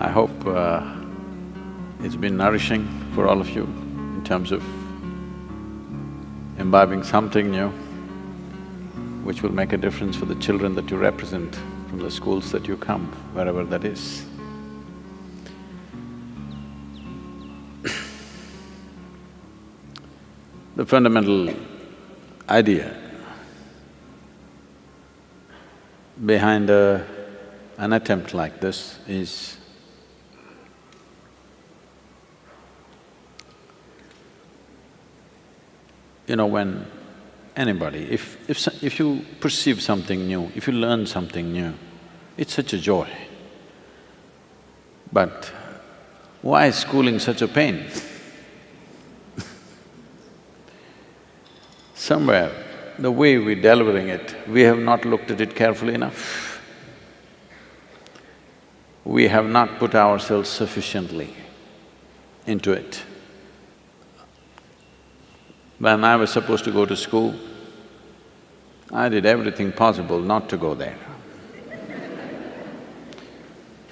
I hope it's been nourishing for all of you in terms of imbibing something new which will make a difference for the children that you represent from the schools that you come, wherever that is. The fundamental idea behind an attempt like this is when anybody, if you perceive something new, if you learn something new, it's such a joy. But why is schooling such a pain? Somewhere, the way we're delivering it, we have not looked at it carefully enough. We have not put ourselves sufficiently into it. When I was supposed to go to school, I did everything possible not to go there.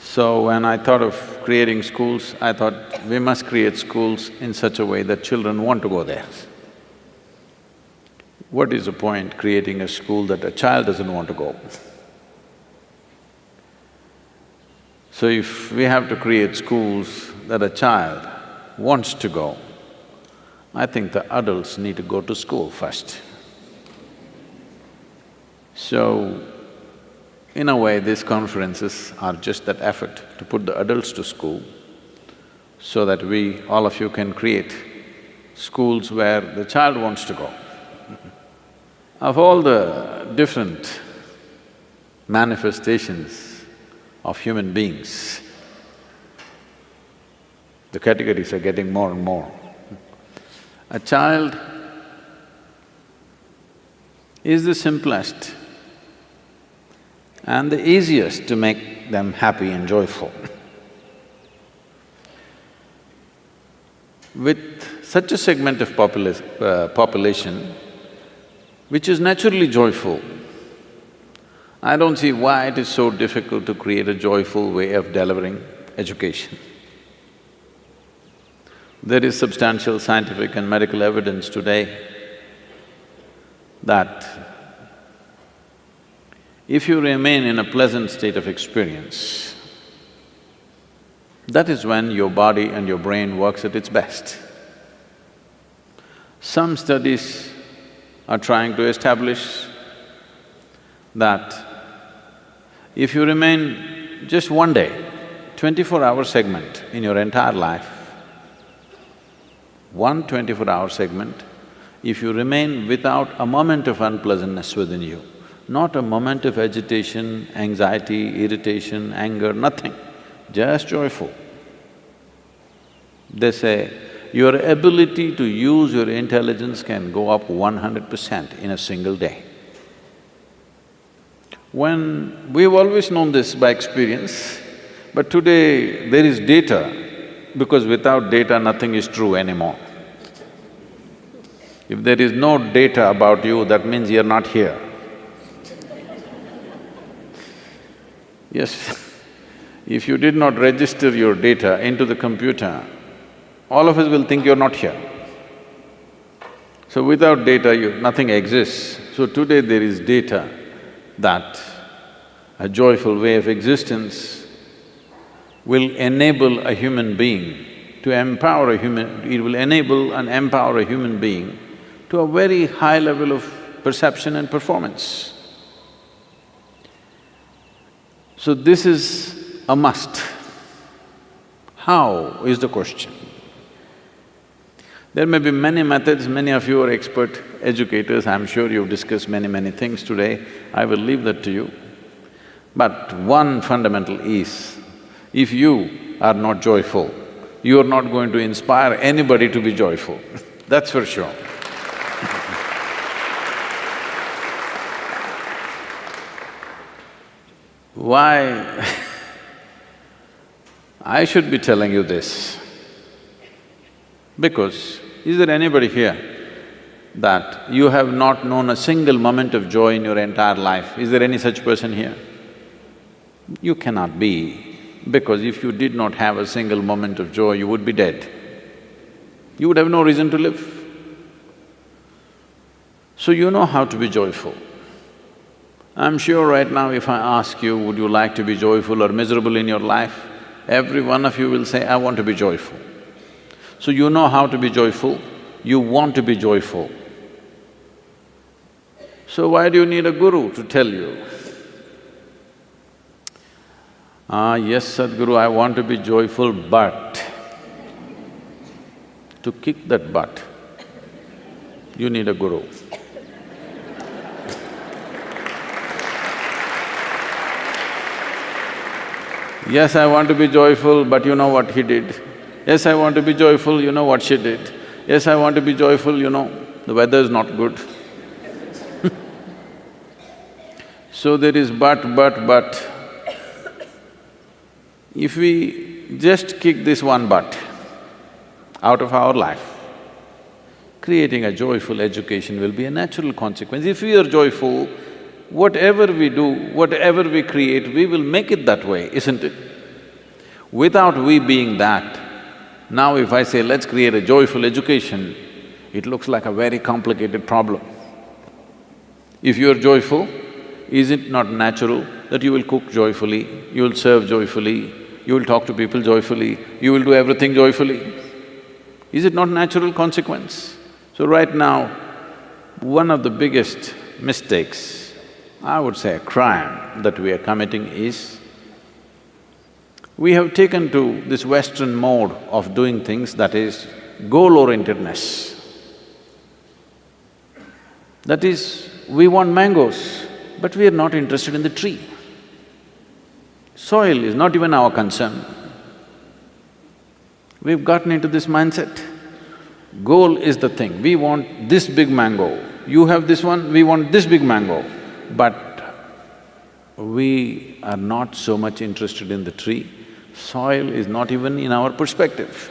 So when I thought of creating schools, I thought we must create schools in such a way that children want to go there. What is the point creating a school that a child doesn't want to go? So if we have to create schools that a child wants to go, I think the adults need to go to school first. So, in a way, these conferences are just that effort to put the adults to school so that all of you can create schools where the child wants to go. Of all the different manifestations of human beings, the categories are getting more and more. A child is the simplest and the easiest to make them happy and joyful. With such a segment of population which is naturally joyful, I don't see why it is so difficult to create a joyful way of delivering education. There is substantial scientific and medical evidence today that if you remain in a pleasant state of experience, that is when your body and your brain works at its best. Some studies are trying to establish that if you remain just one day, 24-hour segment in your entire life, one 24-hour segment, if you remain without a moment of unpleasantness within you, not a moment of agitation, anxiety, irritation, anger, nothing, just joyful. They say, your ability to use your intelligence can go up 100% in a single day. We've always known this by experience, but today there is data, because without data nothing is true anymore. If there is no data about you, that means you're not here. Yes, if you did not register your data into the computer, all of us will think you're not here. So without data, nothing exists. So today there is data that a joyful way of existence will enable a human being to empower a human… it will enable and empower a human being to a very high level of perception and performance. So this is a must. How is the question. There may be many methods, many of you are expert educators, I'm sure you've discussed many things today, I will leave that to you. But one fundamental is, if you are not joyful, you are not going to inspire anybody to be joyful, that's for sure. Why I should be telling you this? Because is there anybody here that you have not known a single moment of joy in your entire life? Is there any such person here? You cannot be. Because if you did not have a single moment of joy, you would be dead. You would have no reason to live. So you know how to be joyful. I'm sure right now if I ask you, would you like to be joyful or miserable in your life? Every one of you will say, I want to be joyful. So you know how to be joyful, you want to be joyful. So why do you need a guru to tell you? Yes, Sadhguru, I want to be joyful, but… To kick that butt, you need a guru. Yes, I want to be joyful, but you know what he did. Yes, I want to be joyful, you know what she did. Yes, I want to be joyful, you know, the weather is not good. So there is but. If we just kick this one but out of our life, creating a joyful education will be a natural consequence. If we are joyful, whatever we do, whatever we create, we will make it that way, isn't it? Without we being that, now if I say, let's create a joyful education, it looks like a very complicated problem. If you are joyful, is it not natural that you will cook joyfully, you will serve joyfully, you will talk to people joyfully, you will do everything joyfully? Is it not natural consequence? So right now, one of the biggest mistakes, I would say a crime that we are committing is, we have taken to this Western mode of doing things, that is goal-orientedness. That is, we want mangoes, but we are not interested in the tree. Soil is not even our concern. We've gotten into this mindset. Goal is the thing, we want this big mango, you have this one, we want this big mango. But we are not so much interested in the tree, soil is not even in our perspective.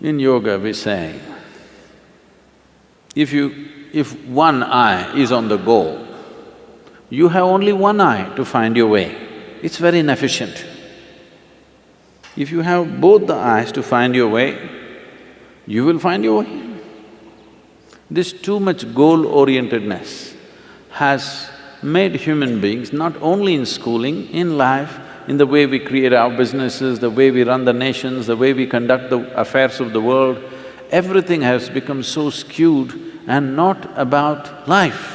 In yoga we say, if one eye is on the goal, you have only one eye to find your way. It's very inefficient. If you have both the eyes to find your way, you will find your way. This too much goal-orientedness has made human beings, not only in schooling, in life, in the way we create our businesses, the way we run the nations, the way we conduct the affairs of the world, everything has become so skewed and not about life.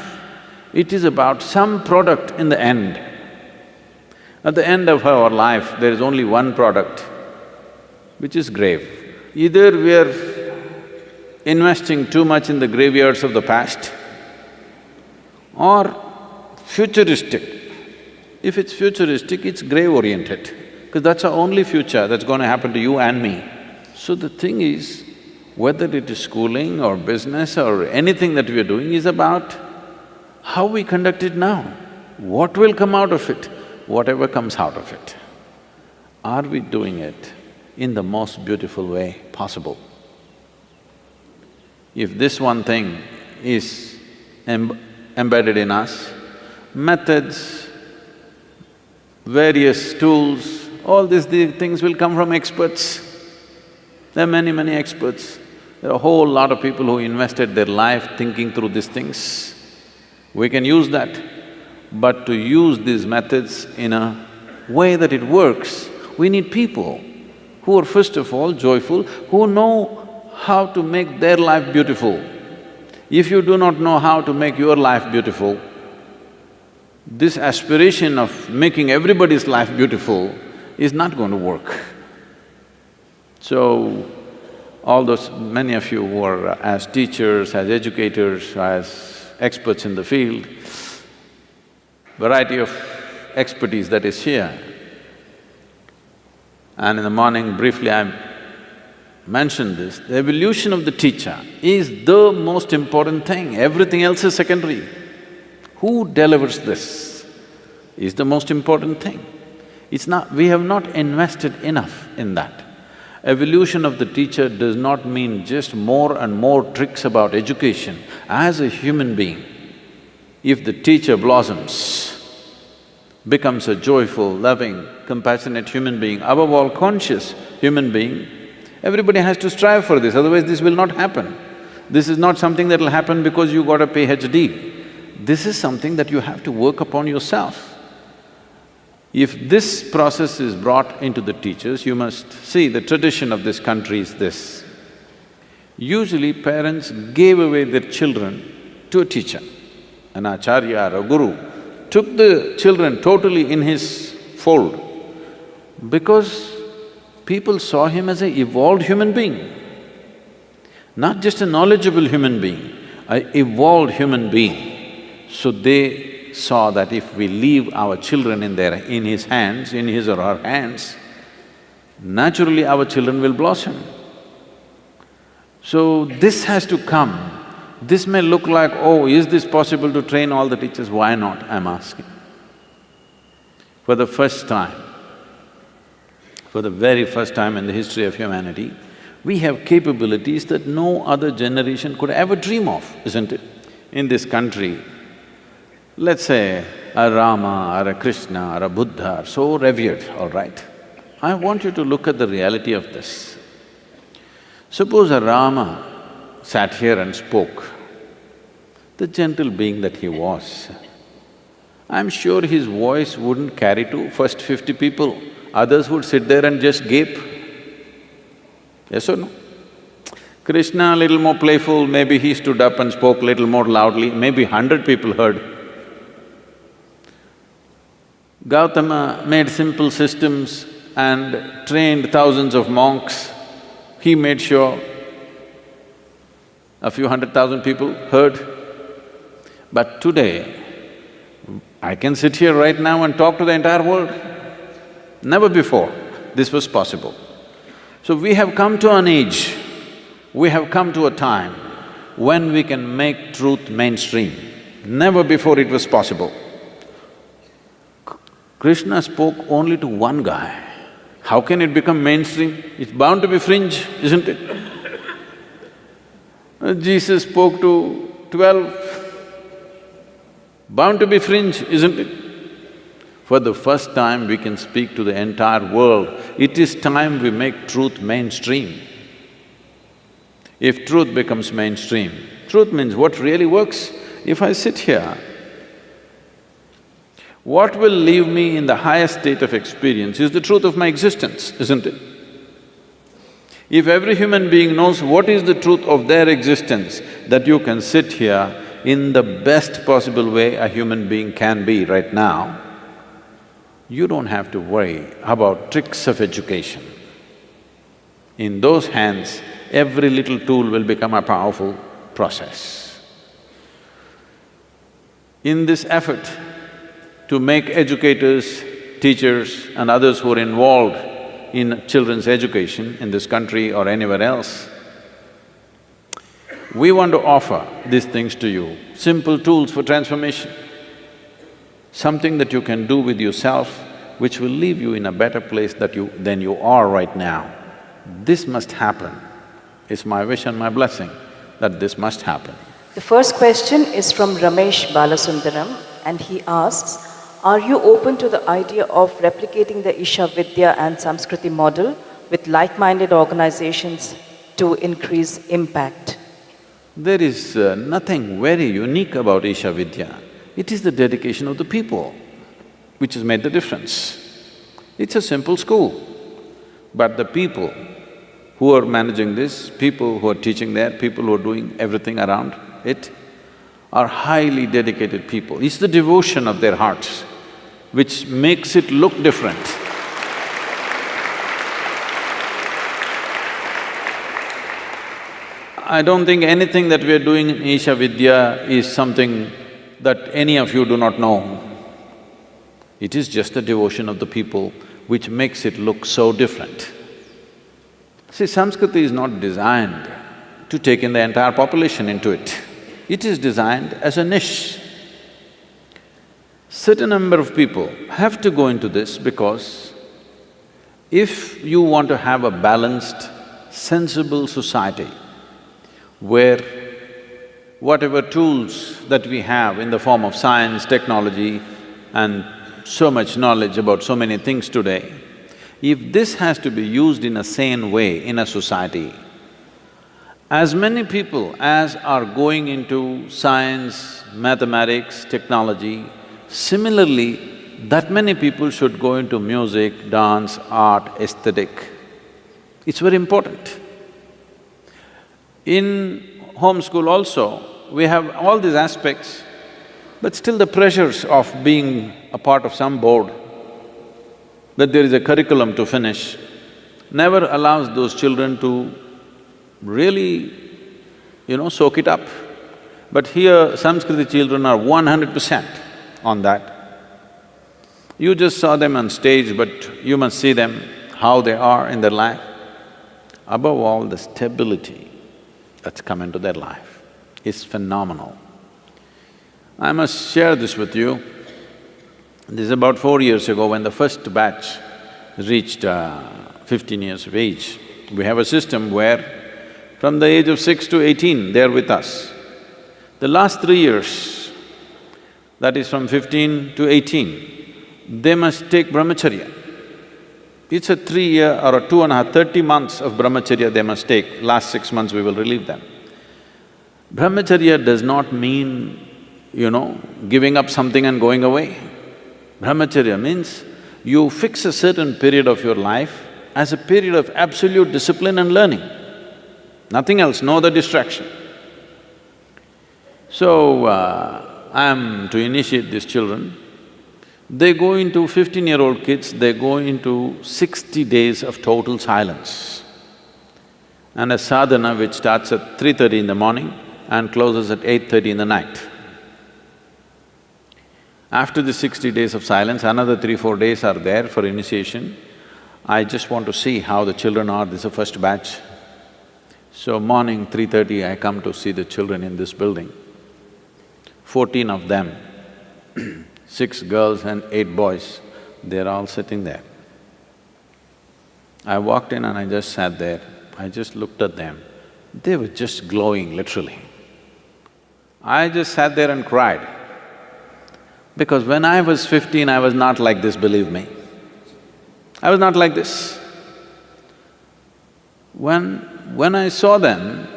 It is about some product in the end. At the end of our life, there is only one product, which is grave. Either we are investing too much in the graveyards of the past, or futuristic. If it's futuristic, it's grave-oriented, because that's our only future that's going to happen to you and me. So the thing is, whether it is schooling or business or anything that we are doing is about how we conduct it now. What will come out of it? Whatever comes out of it. Are we doing it in the most beautiful way possible? If this one thing is embedded in us, methods, various tools, all these things will come from experts. There are many experts. There are a whole lot of people who invested their life thinking through these things. We can use that, but to use these methods in a way that it works, we need people who are first of all joyful, who know how to make their life beautiful. If you do not know how to make your life beautiful, this aspiration of making everybody's life beautiful is not going to work. So, all those… many of you who are as teachers, as educators, as experts in the field, variety of expertise that is here. And in the morning, briefly I mentioned this, the evolution of the teacher is the most important thing, everything else is secondary. Who delivers this is the most important thing. It's not… we have not invested enough in that. Evolution of the teacher does not mean just more and more tricks about education. As a human being, if the teacher blossoms, becomes a joyful, loving, compassionate human being, above all conscious human being, everybody has to strive for this, otherwise this will not happen. This is not something that will happen because you got a PhD. This is something that you have to work upon yourself. If this process is brought into the teachers, you must see the tradition of this country is this. Usually parents gave away their children to a teacher, an acharya or a guru, took the children totally in his fold because people saw him as an evolved human being, not just a knowledgeable human being, an evolved human being. So they saw that if we leave our children in his hands, in his or her hands, naturally our children will blossom. So this has to come. This may look like, oh, is this possible to train all the teachers? Why not, I'm asking. For the first time, for the very first time in the history of humanity, we have capabilities that no other generation could ever dream of, isn't it? In this country, let's say a Rama or a Krishna or a Buddha are so revered, all right? I want you to look at the reality of this. Suppose a Rama sat here and spoke, the gentle being that he was, I'm sure his voice wouldn't carry to first 50 people, others would sit there and just gape. Yes or no? Krishna, a little more playful, maybe he stood up and spoke little more loudly, maybe 100 people heard. Gautama made simple systems and trained thousands of monks. He made sure a few 100,000 people heard. But today, I can sit here right now and talk to the entire world. Never before this was possible. So we have come to an age, we have come to a time when we can make truth mainstream. Never before it was possible. Krishna spoke only to one guy. How can it become mainstream? It's bound to be fringe, isn't it? Jesus spoke to 12, bound to be fringe, isn't it? For the first time we can speak to the entire world. It is time we make truth mainstream. If truth becomes mainstream, truth means what really works. If I sit here, what will leave me in the highest state of experience is the truth of my existence, isn't it? If every human being knows what is the truth of their existence, that you can sit here in the best possible way a human being can be right now, you don't have to worry about tricks of education. In those hands, every little tool will become a powerful process. In this effort to make educators, teachers and others who are involved in children's education in this country or anywhere else, we want to offer these things to you, simple tools for transformation. Something that you can do with yourself which will leave you in a better place than you are right now. This must happen. It's my wish and my blessing that this must happen. The first question is from Ramesh Balasundaram, and he asks, are you open to the idea of replicating the Isha Vidya and Samskriti model with like-minded organizations to increase impact? There is nothing very unique about Isha Vidya. It is the dedication of the people which has made the difference. It's a simple school, but the people who are managing this, people who are teaching there, people who are doing everything around it, are highly dedicated people. It's the devotion of their hearts which makes it look different. I don't think anything that we are doing in Isha Vidya is something that any of you do not know. It is just the devotion of the people which makes it look so different. See, Samskriti is not designed to take in the entire population into it. It is designed as a niche. Certain number of people have to go into this because if you want to have a balanced, sensible society where whatever tools that we have in the form of science, technology and so much knowledge about so many things today, if this has to be used in a sane way in a society, as many people as are going into science, mathematics, technology, similarly, that many people should go into music, dance, art, aesthetic. It's very important. In homeschool also, we have all these aspects, but still the pressures of being a part of some board, that there is a curriculum to finish, never allows those children to really, soak it up. But here, Sanskriti children are 100% on that. You just saw them on stage, but you must see them, how they are in their life. Above all, the stability that's come into their life is phenomenal. I must share this with you. This is about 4 years ago when the first batch reached 15 years of age. We have a system where from the age of 6 to 18, they're with us. The last 3 years, that is from 15 to 18, they must take brahmacharya. It's a 3-year or a 2.5, 30 months of brahmacharya they must take. Last 6 months we will relieve them. Brahmacharya does not mean, giving up something and going away. Brahmacharya means you fix a certain period of your life as a period of absolute discipline and learning. Nothing else, no other distraction. So, I'm to initiate these children. They go into 15-year-old kids, they go into 60 days of total silence. And a sadhana which starts at 3:30 in the morning and closes at 8:30 in the night. After the 60 days of silence, another 3-4 days are there for initiation. I just want to see how the children are, this is the first batch. So morning 3:30, I come to see the children in this building. 14 of them, 6 girls and 8 boys, they're all sitting there. I walked in and I just sat there, I just looked at them. They were just glowing, literally. I just sat there and cried. Because when I was 15, I was not like this, believe me. I was not like this. When I saw them,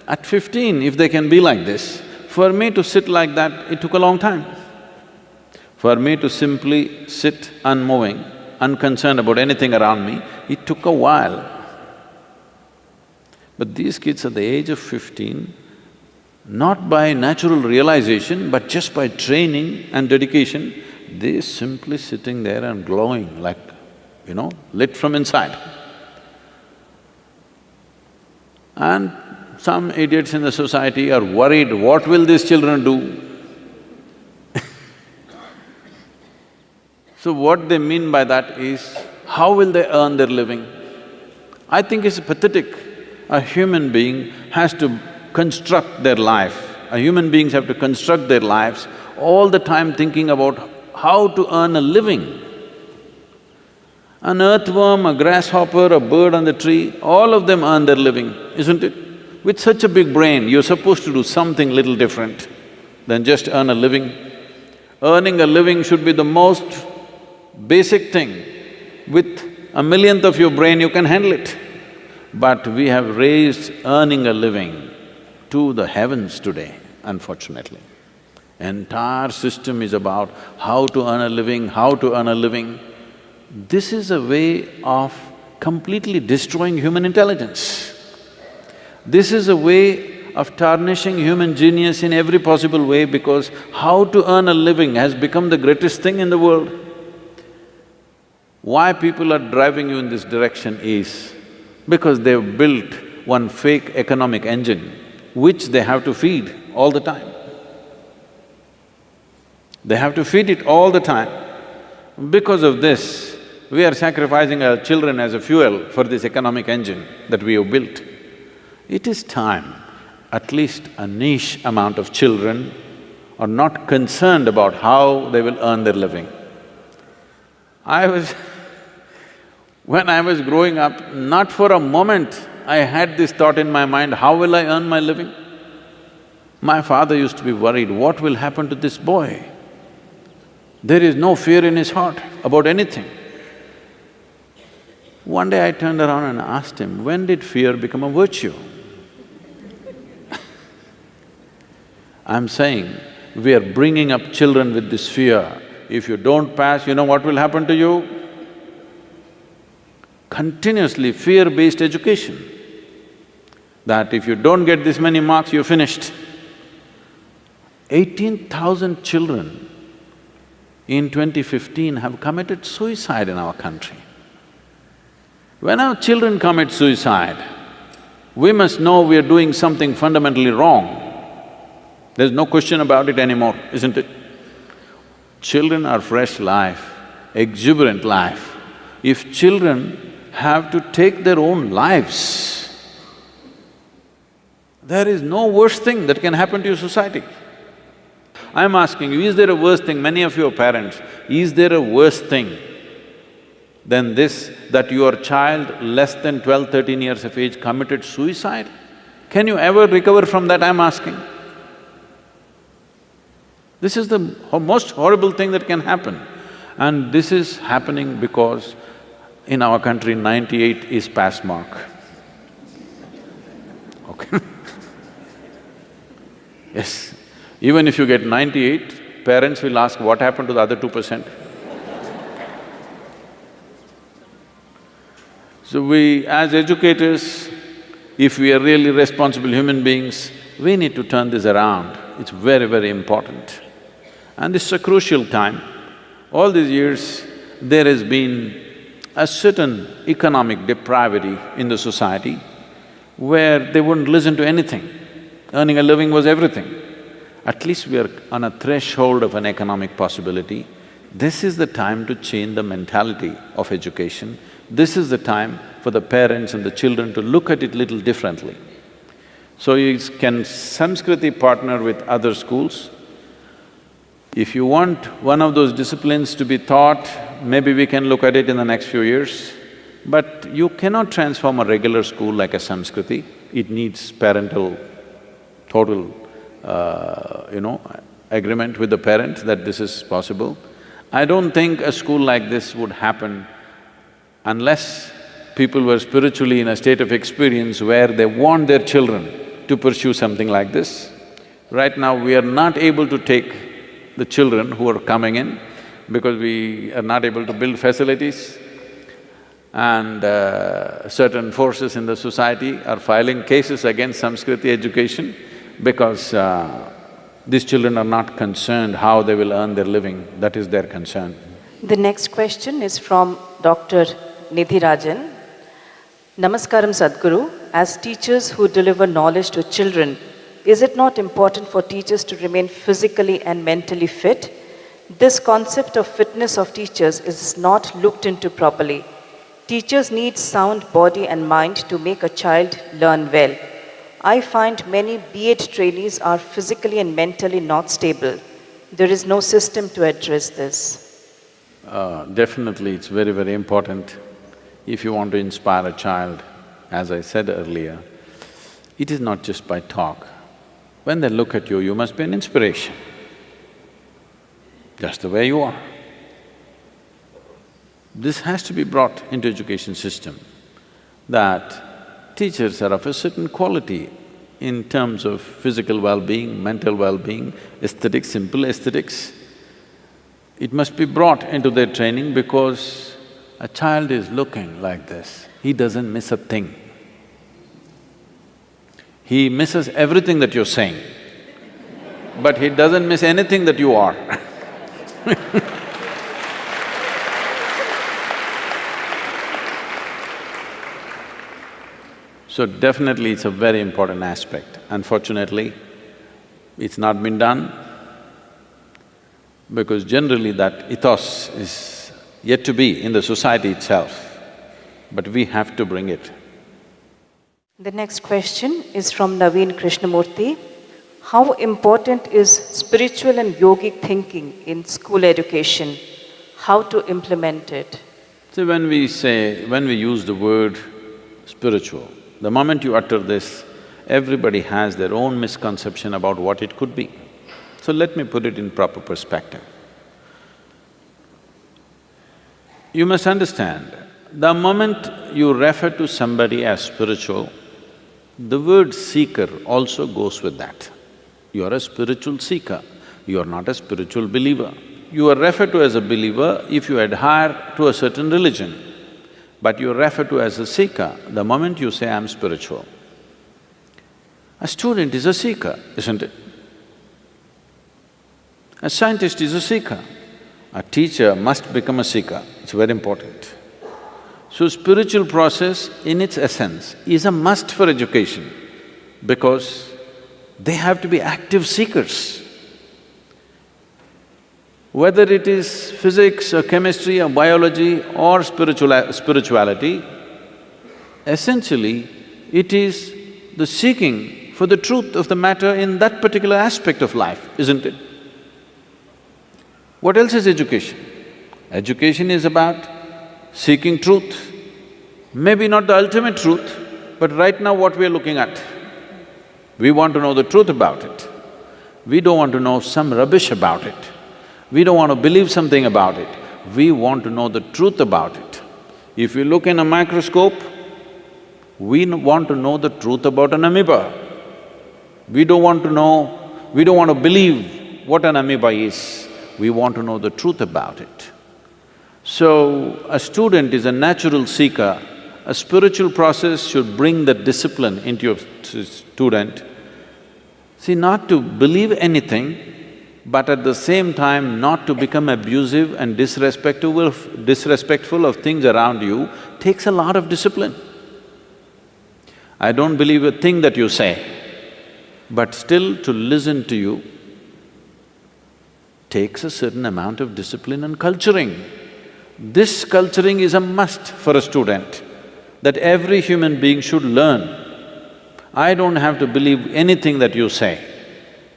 at 15, if they can be like this, for me to sit like that, it took a long time. For me to simply sit unmoving, unconcerned about anything around me, it took a while. But these kids at the age of 15, not by natural realization, but just by training and dedication, they're simply sitting there and glowing like, lit from inside. And some idiots in the society are worried, what will these children do? So what they mean by that is, how will they earn their living? I think it's pathetic. A human being has to construct their life. Human beings have to construct their lives all the time thinking about how to earn a living. An earthworm, a grasshopper, a bird on the tree, all of them earn their living, isn't it? With such a big brain, you're supposed to do something little different than just earn a living. Earning a living should be the most basic thing. With a millionth of your brain, you can handle it. But we have raised earning a living to the heavens today, unfortunately. Entire system is about how to earn a living, how to earn a living. This is a way of completely destroying human intelligence. This is a way of tarnishing human genius in every possible way, because how to earn a living has become the greatest thing in the world. Why people are driving you in this direction is because they've built one fake economic engine which they have to feed all the time. They have to feed it all the time. Because of this, we are sacrificing our children as a fuel for this economic engine that we have built. It is time, at least a niche amount of children are not concerned about how they will earn their living. When I was growing up, not for a moment I had this thought in my mind, how will I earn my living? My father used to be worried, what will happen to this boy? There is no fear in his heart about anything. One day I turned around and asked him, when did fear become a virtue? I'm saying, we are bringing up children with this fear. If you don't pass, you know what will happen to you? Continuously fear-based education. That if you don't get this many marks, you're finished. 18,000 children in 2015 have committed suicide in our country. When our children commit suicide, we must know we are doing something fundamentally wrong. There's no question about it anymore, isn't it? Children are fresh life, exuberant life. If children have to take their own lives, there is no worse thing that can happen to your society. I'm asking you, is there a worse thing? Many of you are parents, is there a worse thing than this, that your child less than 12, 13 years of age committed suicide? Can you ever recover from that, I'm asking? This is the most horrible thing that can happen. And this is happening because in our country, 98 is pass mark. Okay Yes, even if you get 98, parents will ask, what happened to the other 2%? So we, as educators, if we are really responsible human beings, we need to turn this around. It's very, very important. And this is a crucial time. All these years, there has been a certain economic depravity in the society where they wouldn't listen to anything. Earning a living was everything. At least we are on a threshold of an economic possibility. This is the time to change the mentality of education. This is the time for the parents and the children to look at it little differently. So can Samskriti partner with other schools? If you want one of those disciplines to be taught, maybe we can look at it in the next few years. But you cannot transform a regular school like a Samskriti. It needs parental total, agreement with the parents that this is possible. I don't think a school like this would happen unless people were spiritually in a state of experience where they want their children to pursue something like this. Right now, we are not able to take the children who are coming in because we are not able to build facilities, and certain forces in the society are filing cases against Samskriti education because these children are not concerned how they will earn their living, that is their concern. The next question is from Dr. Nidhi Rajan. Namaskaram Sadhguru, as teachers who deliver knowledge to children, is it not important for teachers to remain physically and mentally fit? This concept of fitness of teachers is not looked into properly. Teachers need sound body and mind to make a child learn well. I find many B.Ed trainees are physically and mentally not stable. There is no system to address this. Definitely, it's very, very important. If you want to inspire a child, as I said earlier, it is not just by talk. When they look at you, you must be an inspiration, just the way you are. This has to be brought into education system, that teachers are of a certain quality in terms of physical well-being, mental well-being, aesthetics, simple aesthetics. It must be brought into their training because a child is looking like this, he doesn't miss a thing. He misses everything that you're saying, but he doesn't miss anything that you are So definitely it's a very important aspect. Unfortunately, it's not been done because generally that ethos is yet to be in the society itself, but we have to bring it. The next question is from Naveen Krishnamurthy. How important is spiritual and yogic thinking in school education? How to implement it? So when we use the word spiritual, the moment you utter this, everybody has their own misconception about what it could be. So let me put it in proper perspective. You must understand, the moment you refer to somebody as spiritual, the word seeker also goes with that. You are a spiritual seeker, you are not a spiritual believer. You are referred to as a believer if you adhere to a certain religion, but you are referred to as a seeker the moment you say, I'm spiritual. A student is a seeker, isn't it? A scientist is a seeker. A teacher must become a seeker, it's very important. So spiritual process in its essence is a must for education because they have to be active seekers. Whether it is physics or chemistry or biology or spirituality, essentially it is the seeking for the truth of the matter in that particular aspect of life, isn't it? What else is education? Education is about seeking truth. Maybe not the ultimate truth, but right now what we are looking at. We want to know the truth about it. We don't want to know some rubbish about it. We don't want to believe something about it. We want to know the truth about it. If you look in a microscope, we want to know the truth about an amoeba. We don't want to believe what an amoeba is. We want to know the truth about it. So, a student is a natural seeker. A spiritual process should bring that discipline into your student. See, not to believe anything, but at the same time not to become abusive and disrespectful of things around you takes a lot of discipline. I don't believe a thing that you say, but still to listen to you takes a certain amount of discipline and culturing. This culturing is a must for a student, that every human being should learn. I don't have to believe anything that you say,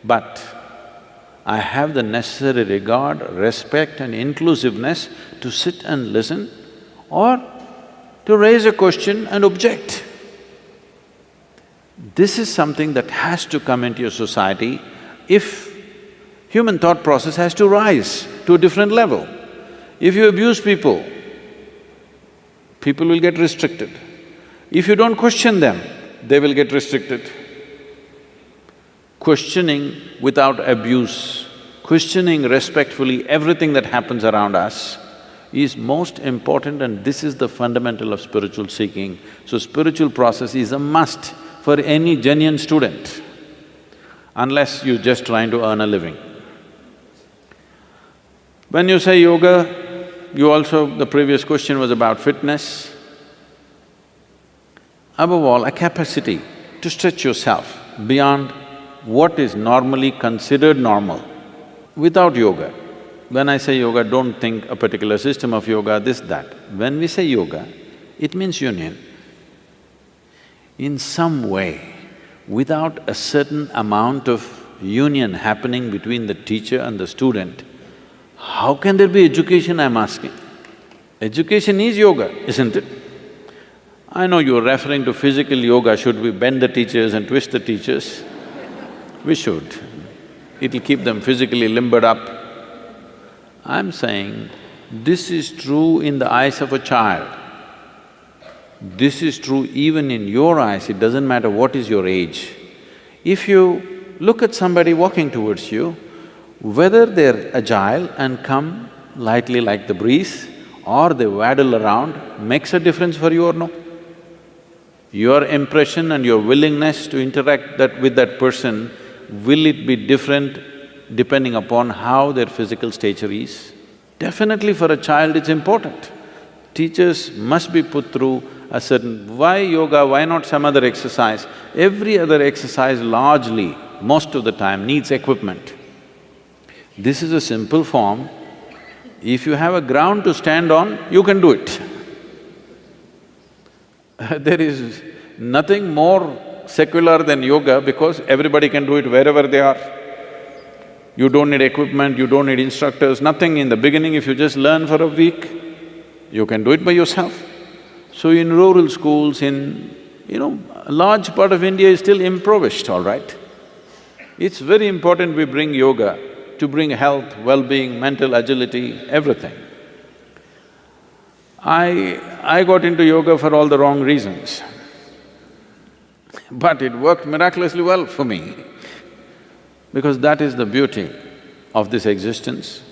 but I have the necessary regard, respect and inclusiveness to sit and listen or to raise a question and object. This is something that has to come into your society if human thought process has to rise to a different level. If you abuse people, people will get restricted. If you don't question them, they will get restricted. Questioning without abuse, questioning respectfully everything that happens around us is most important, and this is the fundamental of spiritual seeking. So spiritual process is a must for any genuine student, unless you're just trying to earn a living. When you say yoga, the previous question was about fitness. Above all, a capacity to stretch yourself beyond what is normally considered normal. Without yoga, when I say yoga, don't think a particular system of yoga, this, that. When we say yoga, it means union. In some way, without a certain amount of union happening between the teacher and the student, how can there be education, I'm asking? Education is yoga, isn't it? I know you're referring to physical yoga, should we bend the teachers and twist the teachers? We should. It'll keep them physically limbered up. I'm saying, this is true in the eyes of a child. This is true even in your eyes, it doesn't matter what is your age. If you look at somebody walking towards you, whether they're agile and come lightly like the breeze or they waddle around makes a difference for you or no? Your impression and your willingness to interact with that person, will it be different depending upon how their physical stature is? Definitely for a child it's important. Teachers must be put through a certain… Why yoga, why not some other exercise? Every other exercise largely, most of the time, needs equipment. This is a simple form. If you have a ground to stand on, you can do it. There is nothing more secular than yoga because everybody can do it wherever they are. You don't need equipment, you don't need instructors, nothing. In the beginning, if you just learn for a week, you can do it by yourself. So in rural schools, a large part of India is still impoverished, all right? It's very important we bring yoga to bring health, well-being, mental agility, everything. I got into yoga for all the wrong reasons, but it worked miraculously well for me, because that is the beauty of this existence.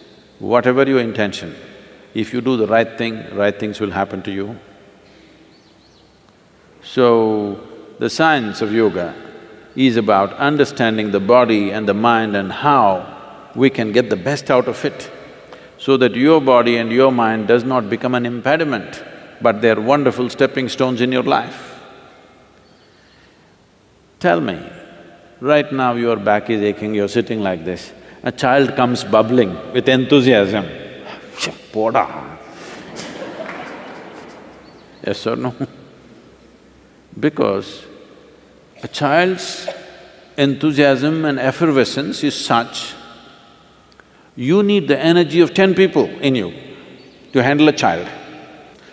Whatever your intention, if you do the right thing, right things will happen to you. So, the science of yoga is about understanding the body and the mind and how we can get the best out of it, so that your body and your mind does not become an impediment, but they're wonderful stepping stones in your life. Tell me, right now your back is aching, you're sitting like this, a child comes bubbling with enthusiasm, poda. Yes or no? Because a child's enthusiasm and effervescence is such, you need the energy of 10 people in you to handle a child.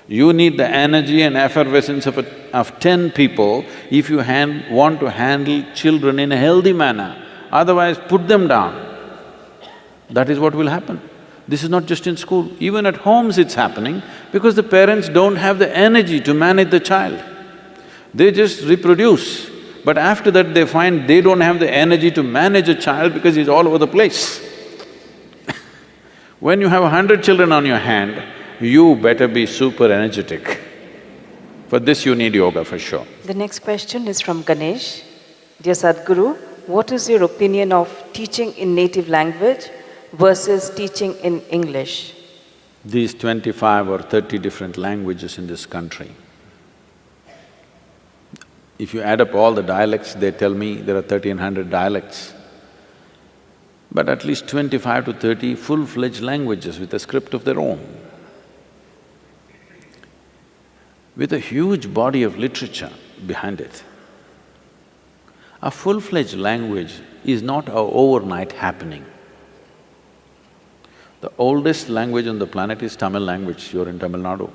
You need the energy and effervescence of 10 people if you want to handle children in a healthy manner. Otherwise, put them down. That is what will happen. This is not just in school, even at homes it's happening because the parents don't have the energy to manage the child. They just reproduce, but after that they find they don't have the energy to manage a child because he's all over the place. When you have 100 children on your hand, you better be super energetic. For this you need yoga for sure. The next question is from Ganesh. Dear Sadhguru, what is your opinion of teaching in native language versus teaching in English? These 25 or 30 different languages in this country, if you add up all the dialects, they tell me there are 1,300 dialects, but at least 25 to 30 full-fledged languages with a script of their own, with a huge body of literature behind it. A full-fledged language is not an overnight happening. The oldest language on the planet is Tamil language, you're in Tamil Nadu.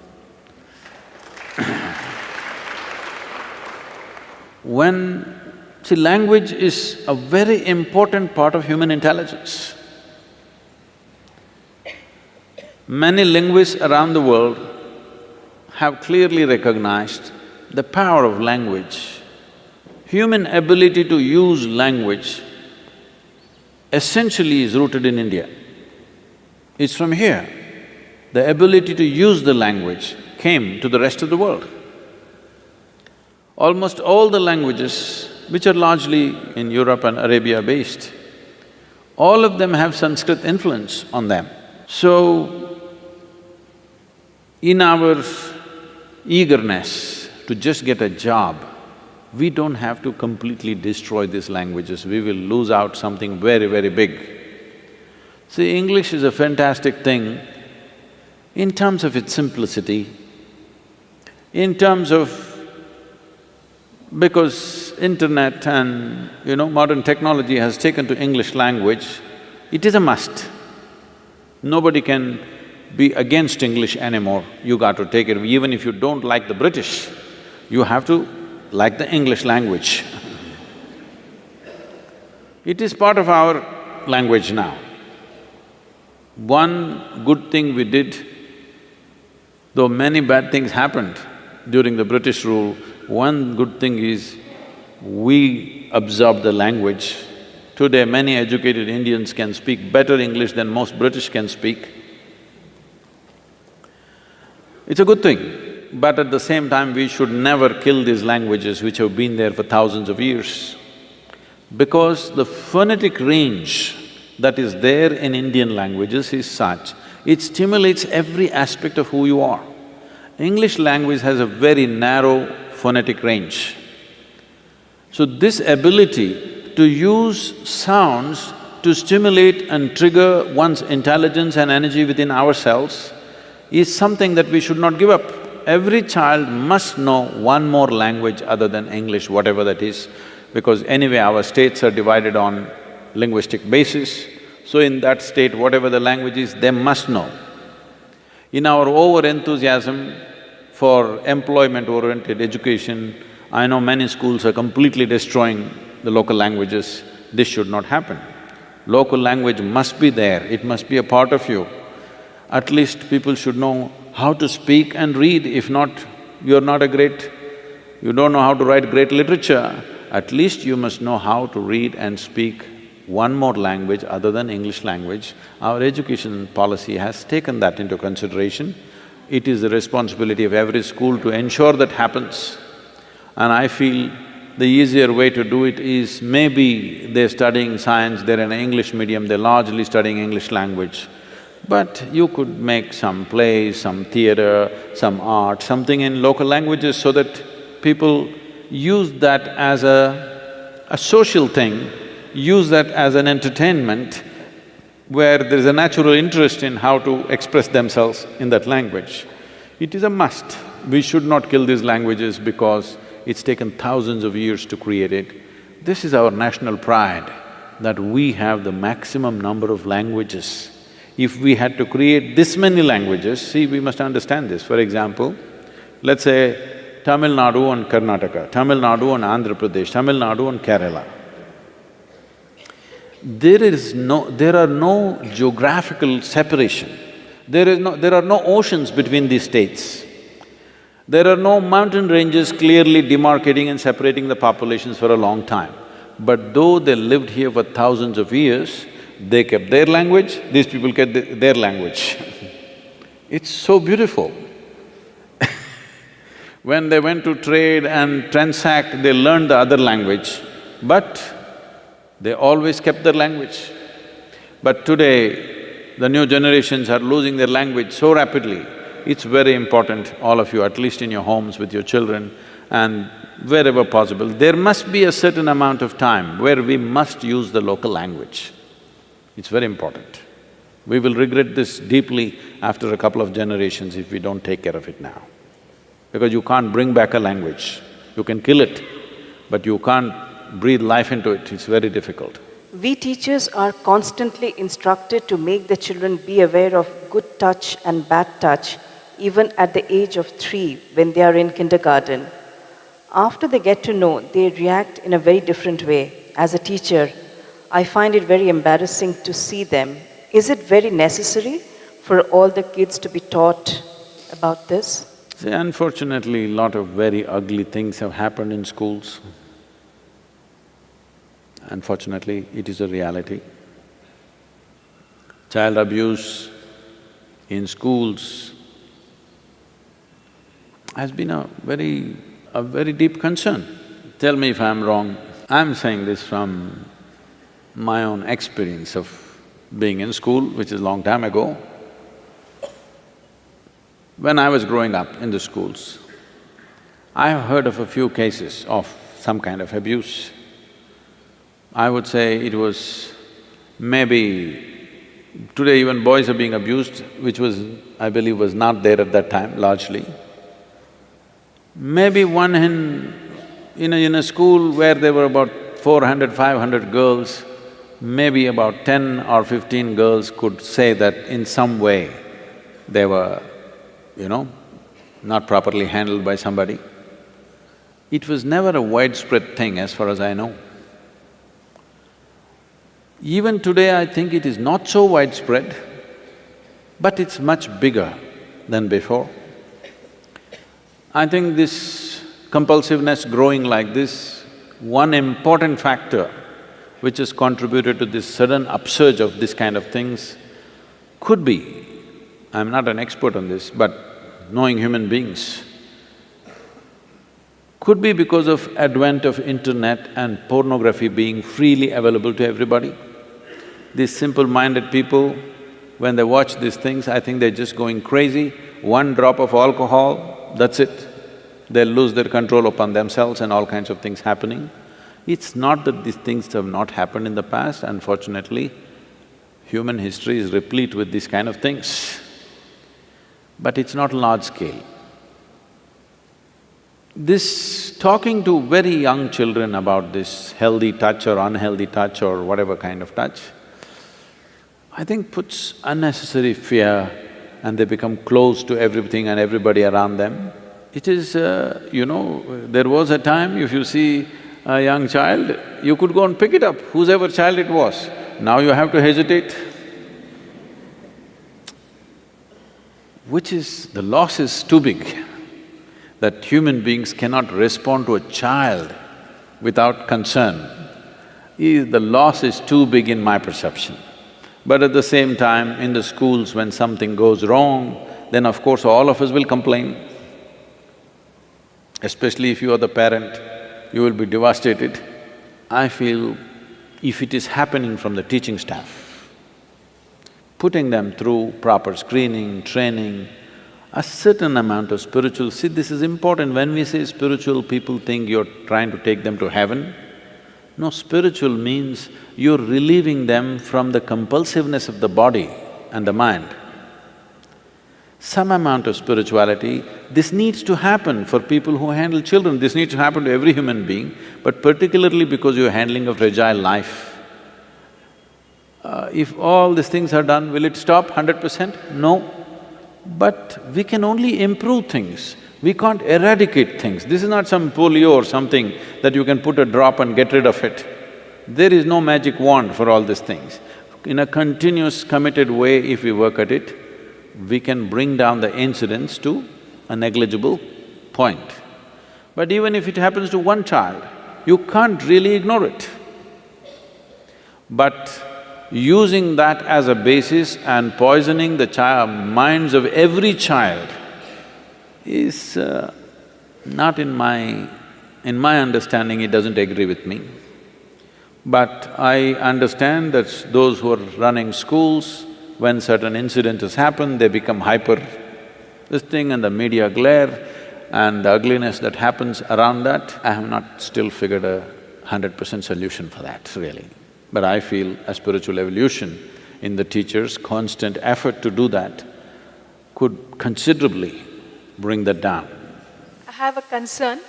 See, language is a very important part of human intelligence. Many linguists around the world have clearly recognized the power of language. Human ability to use language essentially is rooted in India. It's from here. The ability to use the language came to the rest of the world. Almost all the languages, which are largely in Europe and Arabia based, all of them have Sanskrit influence on them. So, in our eagerness to just get a job, we don't have to completely destroy these languages, we will lose out something very, very big. See, English is a fantastic thing in terms of its simplicity, in terms of… because internet and, modern technology has taken to English language, it is a must. Nobody can be against English anymore, you got to take it. Even if you don't like the British, you have to like the English language. It is part of our language now. One good thing we did, though many bad things happened during the British rule, one good thing is we absorbed the language. Today, many educated Indians can speak better English than most British can speak. It's a good thing, but at the same time, we should never kill these languages which have been there for thousands of years. Because the phonetic range that is there in Indian languages is such, it stimulates every aspect of who you are. English language has a very narrow phonetic range. So this ability to use sounds to stimulate and trigger one's intelligence and energy within ourselves is something that we should not give up. Every child must know one more language other than English, whatever that is, because anyway our states are divided on linguistic basis. So in that state, whatever the language is, they must know. In our over-enthusiasm for employment-oriented education, I know many schools are completely destroying the local languages. This should not happen. Local language must be there, it must be a part of you. At least people should know how to speak and read. If not, you don't know how to write great literature, at least you must know how to read and speak one more language other than English language. Our education policy has taken that into consideration. It is the responsibility of every school to ensure that happens. And I feel the easier way to do it is maybe they're studying science, they're in an English medium, they're largely studying English language. But you could make some plays, some theatre, some art, something in local languages so that people use that as a social thing, use that as an entertainment where there's a natural interest in how to express themselves in that language. It is a must. We should not kill these languages because it's taken thousands of years to create it. This is our national pride, that we have the maximum number of languages. If we had to create this many languages, see, we must understand this. For example, let's say Tamil Nadu and Karnataka, Tamil Nadu and Andhra Pradesh, Tamil Nadu and Kerala. There are no geographical separation. There are no oceans between these states. There are no mountain ranges clearly demarcating and separating the populations for a long time. But though they lived here for thousands of years, they kept their language, these people kept their language. It's so beautiful. When they went to trade and transact, they learned the other language, but they always kept their language. But today, the new generations are losing their language so rapidly. It's very important, all of you, at least in your homes with your children and wherever possible, there must be a certain amount of time where we must use the local language. It's very important. We will regret this deeply after a couple of generations if we don't take care of it now. Because you can't bring back a language. You can kill it, but you can't breathe life into it, it's very difficult. We teachers are constantly instructed to make the children be aware of good touch and bad touch, even at the age of 3 when they are in kindergarten. After they get to know, they react in a very different way. As a teacher, I find it very embarrassing to see them. Is it very necessary for all the kids to be taught about this? See, unfortunately, a lot of very ugly things have happened in schools. Unfortunately, it is a reality. Child abuse in schools has been a very deep concern. Tell me if I'm wrong. I'm saying this from my own experience of being in school, which is a long time ago. When I was growing up in the schools, I have heard of a few cases of some kind of abuse. I would say it was maybe… today even boys are being abused, which was, I believe, was not there at that time largely. Maybe one in a school where there were about 400, 500 girls, maybe about 10 or 15 girls could say that in some way they were, not properly handled by somebody. It was never a widespread thing as far as I know. Even today, I think it is not so widespread, but it's much bigger than before. I think this compulsiveness growing like this, one important factor which has contributed to this sudden upsurge of this kind of things could be, I'm not an expert on this, but knowing human beings, could be because of advent of internet and pornography being freely available to everybody. These simple-minded people, when they watch these things, I think they're just going crazy. One drop of alcohol, that's it. They'll lose their control upon themselves and all kinds of things happening. It's not that these things have not happened in the past, unfortunately, human history is replete with these kind of things. But it's not large scale. This… talking to very young children about this healthy touch or unhealthy touch or whatever kind of touch, I think puts unnecessary fear and they become close to everything and everybody around them. It is, there was a time if you see a young child, you could go and pick it up, whosever child it was. Now you have to hesitate. which is… the loss is too big, that human beings cannot respond to a child without concern. The loss is too big in my perception. But at the same time, in the schools, when something goes wrong, then of course all of us will complain. Especially if you are the parent, you will be devastated. I feel if it is happening from the teaching staff, putting them through proper screening, training, a certain amount of spiritual… See, this is important. When we say spiritual, people think you're trying to take them to heaven. No, spiritual means you're relieving them from the compulsiveness of the body and the mind. Some amount of spirituality, this needs to happen for people who handle children, this needs to happen to every human being, but particularly because you're handling a fragile life. If all these things are done, will it stop 100%? No. But we can only improve things. We can't eradicate things. This is not some polio or something that you can put a drop and get rid of it. There is no magic wand for all these things. In a continuous, committed way, if we work at it, we can bring down the incidence to a negligible point. But even if it happens to one child, you can't really ignore it. But using that as a basis and poisoning the minds of every child is not in my… in my understanding, it doesn't agree with me. But I understand that those who are running schools, when certain incidents happen, they become hyper this thing, and the media glare and the ugliness that happens around that, I have not still figured a 100% solution for that, really. But I feel a spiritual evolution in the teachers' constant effort to do that could considerably bring that down. I have a concern.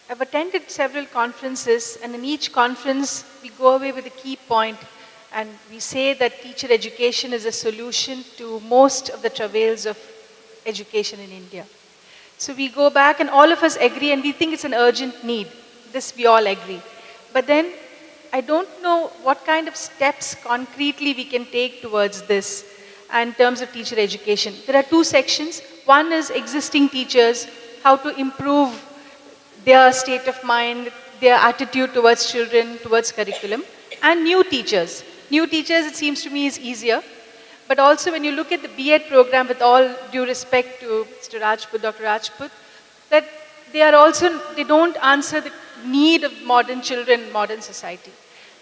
I've attended several conferences, and in each conference we go away with a key point, and we say that teacher education is a solution to most of the travails of education in India. So we go back and all of us agree, and we think it's an urgent need. This we all agree. But then I don't know what kind of steps concretely we can take towards this in terms of teacher education. There are two sections. One is existing teachers, how to improve their state of mind, their attitude towards children, towards curriculum, and new teachers. New teachers, it seems to me, is easier. But also when you look at the B.Ed program, with all due respect to Mr. Rajput, Dr. Rajput, that they don't answer the need of modern children, modern society.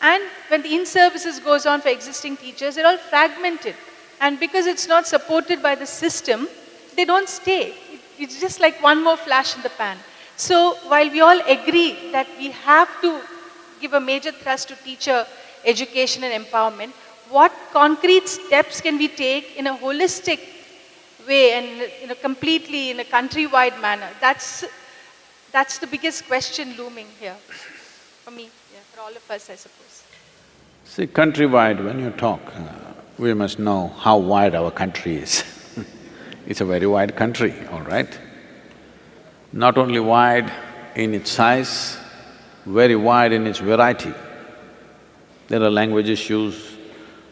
And when the in-services goes on for existing teachers, they're all fragmented. And because it's not supported by the system, they don't stay. It's just like one more flash in the pan. So while we all agree that we have to give a major thrust to teacher education and empowerment, what concrete steps can we take in a holistic way and completely in a countrywide manner? That's the biggest question looming here for me, for all of us, I suppose. See, countrywide, when you talk, we must know how wide our country is. It's a very wide country, all right? Not only wide in its size, very wide in its variety. There are language issues,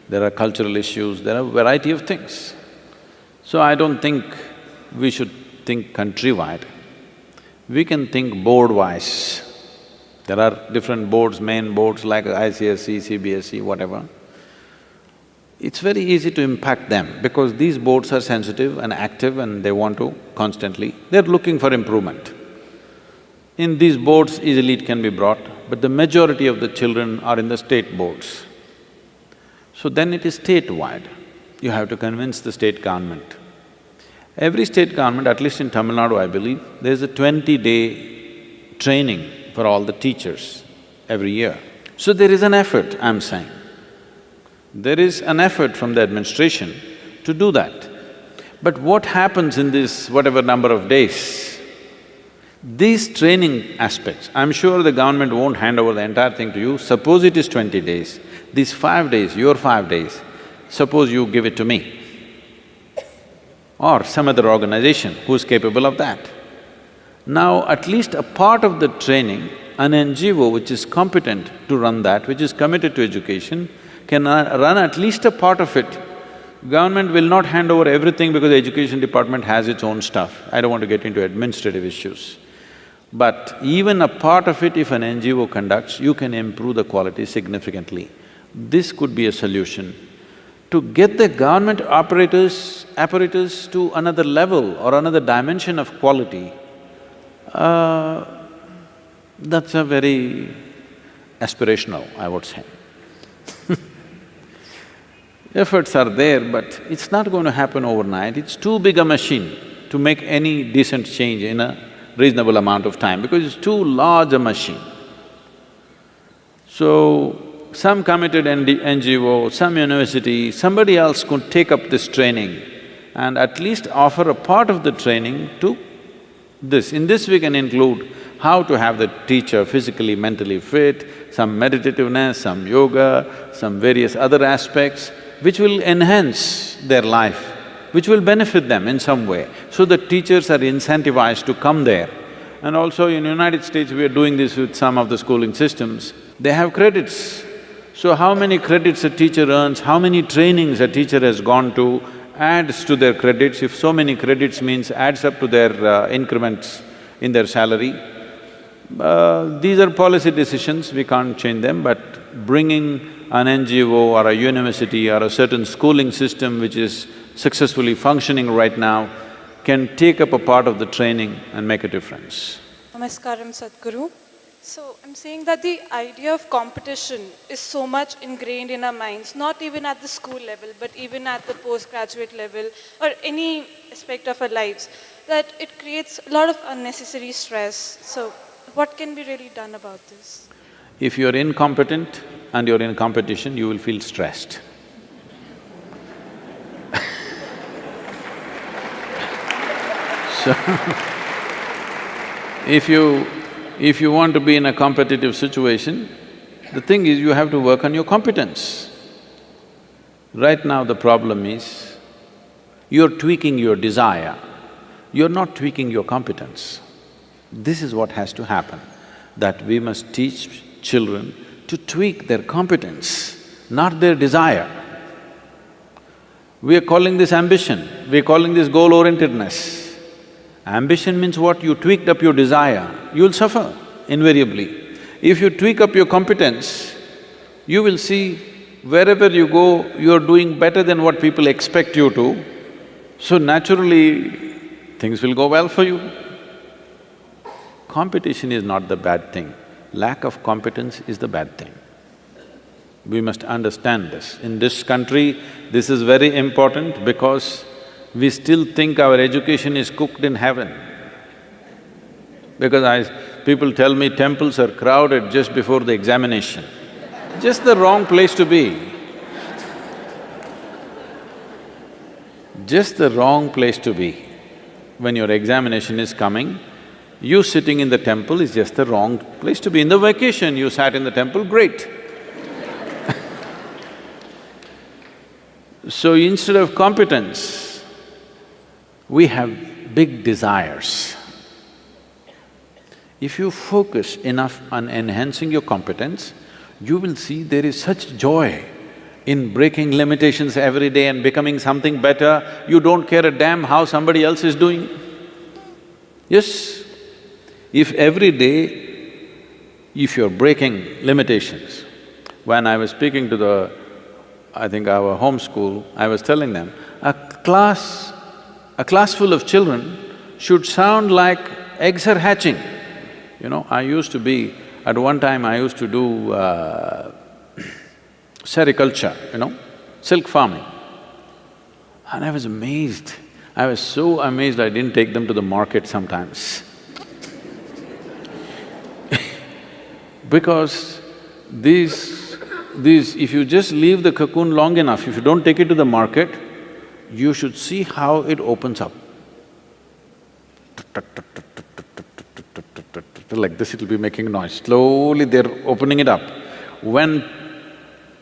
there are cultural issues, there are a variety of things. So I don't think we should think countrywide. We can think board-wise. There are different boards, main boards like ICSE, CBSE, whatever. It's very easy to impact them because these boards are sensitive and active and they want to constantly… they're looking for improvement. In these boards, easily it can be brought, but the majority of the children are in the state boards. So then it is statewide. You have to convince the state government. Every state government, at least in Tamil Nadu, I believe, there's a 20-day training for all the teachers every year. So there is an effort, I'm saying. There is an effort from the administration to do that. But what happens in this whatever number of days? These training aspects, I'm sure the government won't hand over the entire thing to you. Suppose it is 20 days, these 5 days, your 5 days, suppose you give it to me or some other organization who's capable of that. Now, at least a part of the training, an NGO which is competent to run that, which is committed to education, can run at least a part of it Government will not hand over everything because the education department has its own stuff. I don't want to get into administrative issues. But even a part of it, if an NGO conducts, you can improve the quality significantly. This could be a solution. To get the government apparatus to another level or another dimension of quality, that's a very aspirational, I would say. Efforts are there, but it's not going to happen overnight. It's too big a machine to make any decent change in a reasonable amount of time because it's too large a machine. So, some committed NGO, some university, somebody else could take up this training and at least offer a part of the training to this. In this we can include how to have the teacher physically, mentally fit, some meditativeness, some yoga, some various other aspects which will enhance their life, which will benefit them in some way. So the teachers are incentivized to come there. And also in United States, we are doing this with some of the schooling systems. They have credits. So how many credits a teacher earns, how many trainings a teacher has gone to, adds to their credits. If so many credits means adds up to their increments in their salary. These are policy decisions, we can't change them, but bringing an NGO or a university or a certain schooling system which is successfully functioning right now can take up a part of the training and make a difference. Namaskaram, Sadhguru. So, I'm saying that the idea of competition is so much ingrained in our minds, not even at the school level, but even at the postgraduate level or any aspect of our lives, that it creates a lot of unnecessary stress. So, what can be really done about this? If you're incompetent and you're in competition, you will feel stressed. So, if you want to be in a competitive situation, the thing is you have to work on your competence. Right now the problem is, you're tweaking your desire, you're not tweaking your competence. This is what has to happen, that we must teach children to tweak their competence, not their desire. We are calling this ambition, we are calling this goal-orientedness. Ambition means what? You tweaked up your desire, you'll suffer invariably. If you tweak up your competence, you will see wherever you go, you're doing better than what people expect you to, so naturally things will go well for you. Competition is not the bad thing, lack of competence is the bad thing. We must understand this. In this country, this is very important because we still think our education is cooked in heaven. Because people tell me temples are crowded just before the examination. Just the wrong place to be. Just the wrong place to be. When your examination is coming, you sitting in the temple is just the wrong place to be. In the vacation, you sat in the temple, great. So instead of competence, we have big desires. If you focus enough on enhancing your competence, you will see there is such joy in breaking limitations every day and becoming something better. You don't care a damn how somebody else is doing. Yes, if every day, if you're breaking limitations. When I was speaking to I think our home school, I was telling them, a class full of children should sound like eggs are hatching. You know, at one time I used to do sericulture, silk farming. And I was amazed. I was so amazed I didn't take them to the market sometimes. Because if you just leave the cocoon long enough, if you don't take it to the market, you should see how it opens up. Like this it'll be making noise. Slowly they're opening it up. When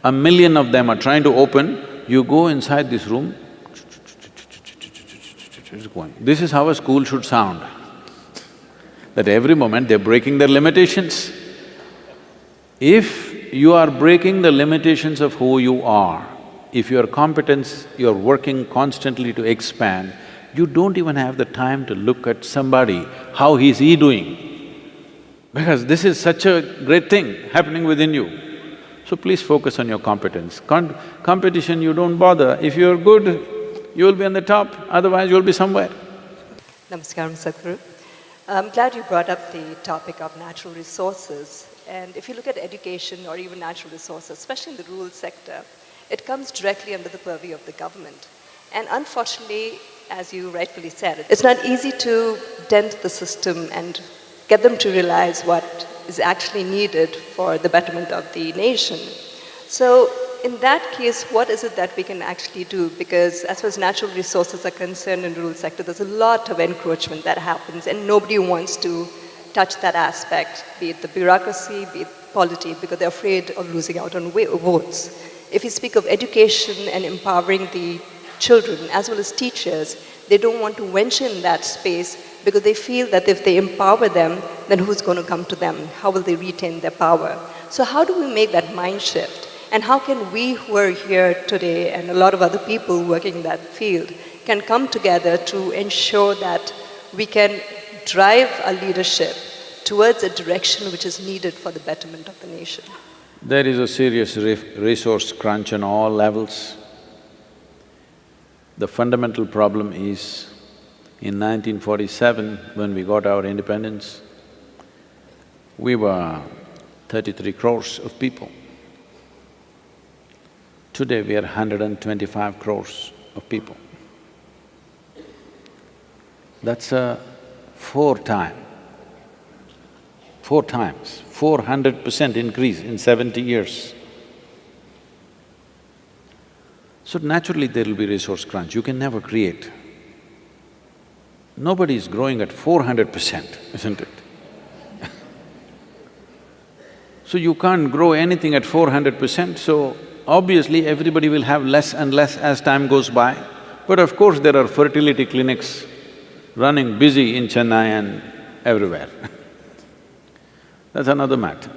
1,000,000 of them are trying to open, you go inside this room, it's going. This is how a school should sound. That every moment they're breaking their limitations. If you are breaking the limitations of who you are, if your competence, you're working constantly to expand, you don't even have the time to look at somebody, how is he doing? Because this is such a great thing happening within you. So please focus on your competence. Competition, you don't bother. If you're good, you'll be on the top, otherwise you'll be somewhere. Namaskaram, Sadhguru. I'm glad you brought up the topic of natural resources. And if you look at education or even natural resources, especially in the rural sector, it comes directly under the purview of the government. And unfortunately, as you rightfully said, it's not easy to dent the system and get them to realize what is actually needed for the betterment of the nation. So in that case, what is it that we can actually do? Because as far as natural resources are concerned in the rural sector, there's a lot of encroachment that happens and nobody wants to touch that aspect, be it the bureaucracy, be it polity, because they're afraid of losing out on votes. If you speak of education and empowering the children as well as teachers, they don't want to venture in that space because they feel that if they empower them, then who's going to come to them? How will they retain their power? So how do we make that mind shift? And how can we who are here today and a lot of other people working in that field can come together to ensure that we can drive our leadership towards a direction which is needed for the betterment of the nation? There is a serious resource crunch on all levels. The fundamental problem is, in 1947, when we got our independence, we were 33 crores of people. Today we are 125 crores of people. That's a 400% increase in 70 years. So naturally there will be resource crunch, you can never create. Nobody is growing at 400%, isn't it? So you can't grow anything at 400%, so obviously everybody will have less and less as time goes by. But of course there are fertility clinics running busy in Chennai and everywhere. That's another matter.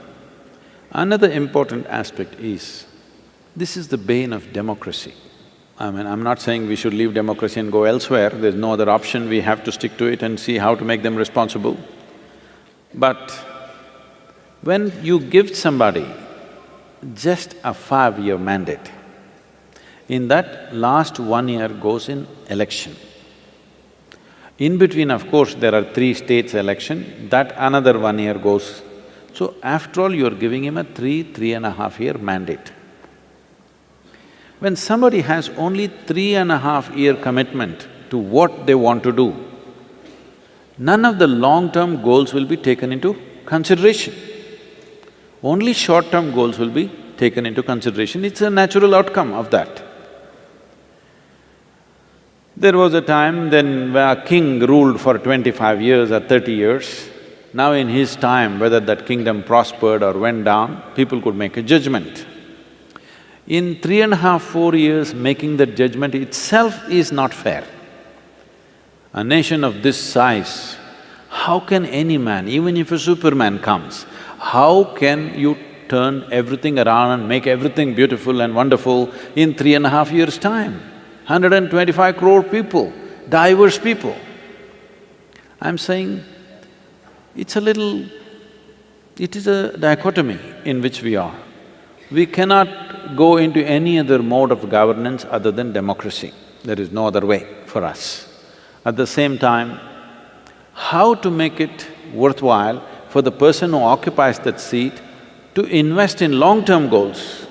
Another important aspect is, this is the bane of democracy. I mean, I'm not saying we should leave democracy and go elsewhere, there's no other option, we have to stick to it and see how to make them responsible. But when you give somebody just a 5-year mandate, in that last 1 year goes in election. In between, of course, there are 3 states election, that another 1 year goes. So after all, you're giving him a 3.5 year mandate. When somebody has only 3.5 year commitment to what they want to do, none of the long-term goals will be taken into consideration. Only short-term goals will be taken into consideration, it's a natural outcome of that. There was a time then where a king ruled for 25 years or 30 years. Now in his time, whether that kingdom prospered or went down, people could make a judgment. In 3.5–4 years, making that judgment itself is not fair. A nation of this size, how can any man, even if a Superman comes, how can you turn everything around and make everything beautiful and wonderful in 3.5 years' time? 125 crore people, diverse people. I'm saying, it is a dichotomy in which we are. We cannot go into any other mode of governance other than democracy. There is no other way for us. At the same time, how to make it worthwhile for the person who occupies that seat to invest in long-term goals.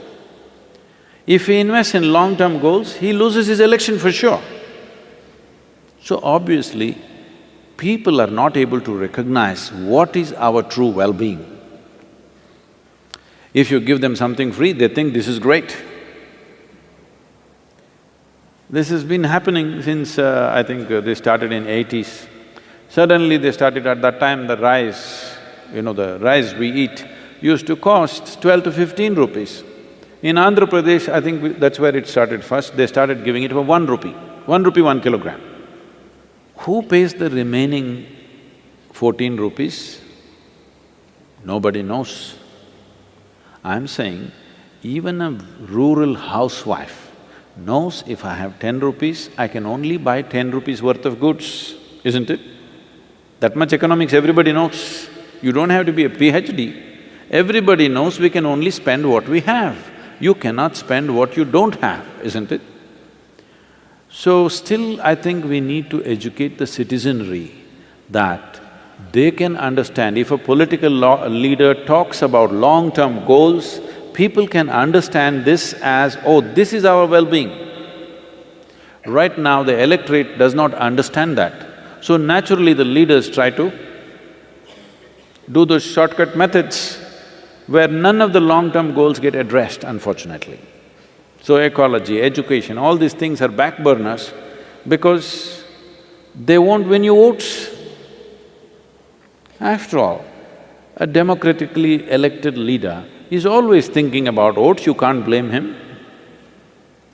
If he invests in long-term goals, he loses his election for sure. So obviously, people are not able to recognize what is our true well-being. If you give them something free, they think this is great. This has been happening since, I think they started in 80s. Suddenly they started at that time, the rice, the rice we eat used to cost 12 to 15 rupees. In Andhra Pradesh, I think that's where it started first, they started giving it for 1 rupee, 1 rupee 1 kilogram. Who pays the remaining 14 rupees? Nobody knows. I'm saying, even a rural housewife knows if I have 10 rupees, I can only buy 10 rupees worth of goods, isn't it? That much economics everybody knows. You don't have to be a PhD. Everybody knows we can only spend what we have. You cannot spend what you don't have, isn't it? So still I think we need to educate the citizenry that they can understand. If a political leader talks about long-term goals, people can understand this as, oh, this is our well-being. Right now the electorate does not understand that. So naturally the leaders try to do those shortcut methods where none of the long-term goals get addressed, unfortunately. So ecology, education, all these things are back burners because they won't win you votes. After all, a democratically elected leader is always thinking about votes, you can't blame him.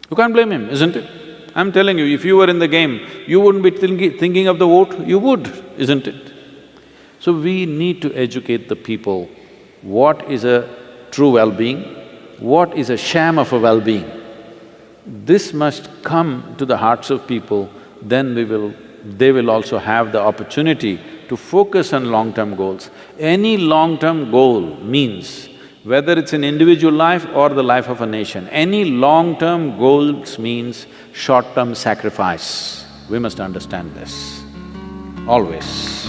You can't blame him, isn't it? I'm telling you, if you were in the game, you wouldn't be thinking of the vote, you would, isn't it? So we need to educate the people what is a true well-being, what is a sham of a well-being. This must come to the hearts of people, then they will also have the opportunity to focus on long-term goals. Any long-term goal means, whether it's an individual life or the life of a nation, any long-term goals means short-term sacrifice. We must understand this, always.